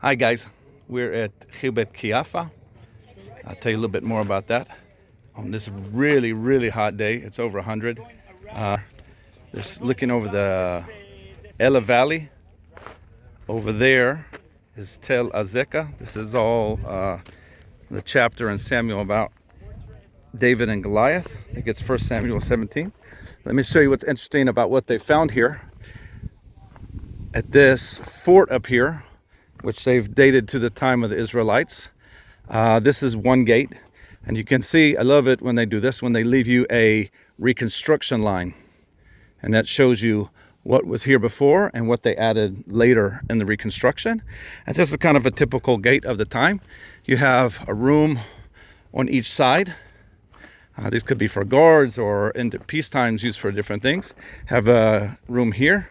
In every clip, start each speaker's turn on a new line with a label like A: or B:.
A: Hi guys, we're at Khirbet Kaiyafa. I'll tell you a little bit more about that. On this really, really hot day, it's over 100. Just looking over the Ela Valley. Over there is Tel Azekah. This is all the chapter in Samuel about David and Goliath. I think it's 1 Samuel 17. Let me show you what's interesting about what they found here at this fort up here, which they've dated to the time of the Israelites. This is one gate, and you can see, I love it when they do this, when they leave you a reconstruction line, and that shows you what was here before and what they added later in the reconstruction. And this is kind of a typical gate of the time. You have a room on each side. These could be for guards or in peace times used for different things. Have a room here,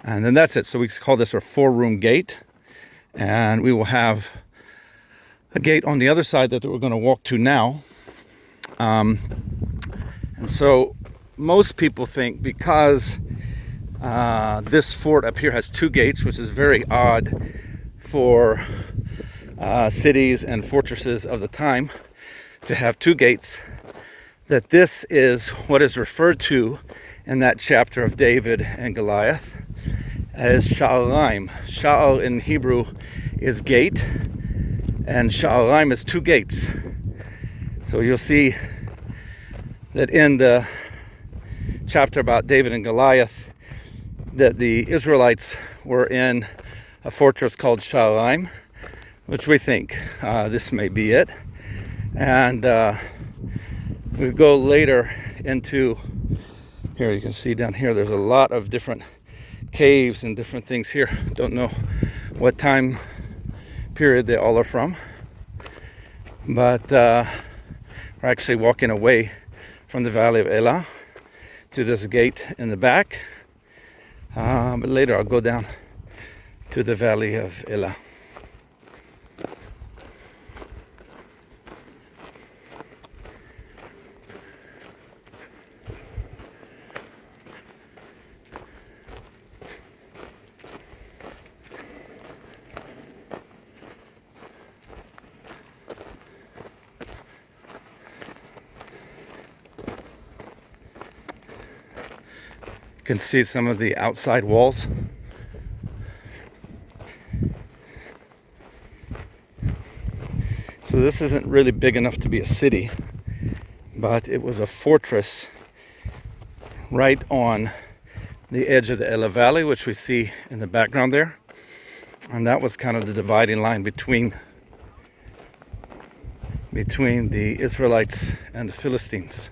A: and then that's it. So we call this a 4-room gate, and we will have a gate on the other side that we're going to walk to now. And so most people think because this fort up here has 2 gates, which is very odd for cities and fortresses of the time to have 2 gates, that this is what is referred to in that chapter of David and Goliath as Sha'araim. Sha'ar in Hebrew is gate, and Sha'araim is 2 gates. So you'll see that in the chapter about David and Goliath, that the Israelites were in a fortress called Sha'araim, which we think this may be it. And we go later into here. You can see down here there's a lot of different caves and different things here. Don't know what time period they all are from, but we're actually walking away from the Valley of Elah to this gate in the back, but later I'll go down to the Valley of Elah. You can see some of the outside walls. So this isn't really big enough to be a city, but it was a fortress right on the edge of the Ela Valley, which we see in the background there. And that was kind of the dividing line between the Israelites and the Philistines.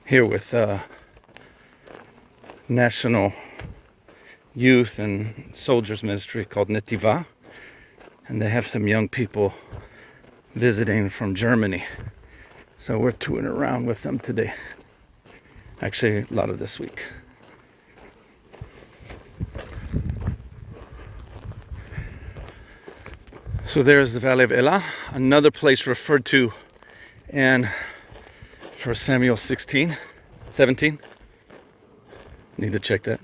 A: Here with National Youth and Soldiers Ministry called Netiva, and they have some young people visiting from Germany, so we're touring around with them today. Actually, a lot of this week. So there's the Valley of Elah, another place referred to in 1 Samuel 17. Need to check that.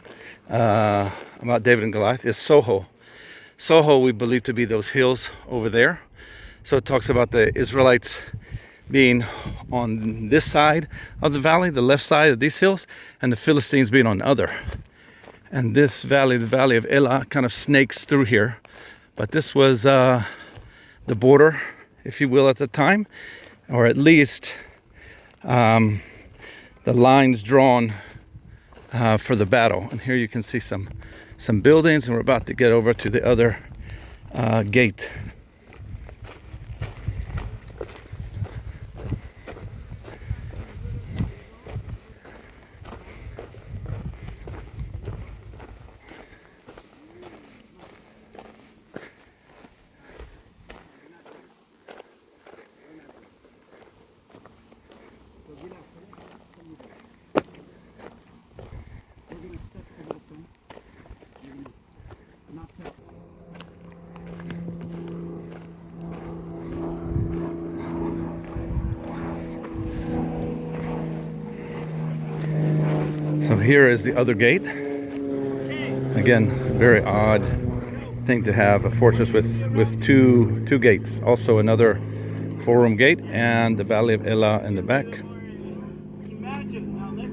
A: About David and Goliath is Soho. Soho we believe to be those hills over there. So it talks about the Israelites being on this side of the valley, the left side of these hills, and the Philistines being on the other. And this valley, the Valley of Elah, kind of snakes through here. But this was the border, if you will, at the time, or at least the lines drawn for the battle. And here you can see some buildings, and we're about to get over to the other gate. So here is the other gate. Again, very odd thing to have a fortress with two gates. Also another four-room gate and the Valley of Elah in the back.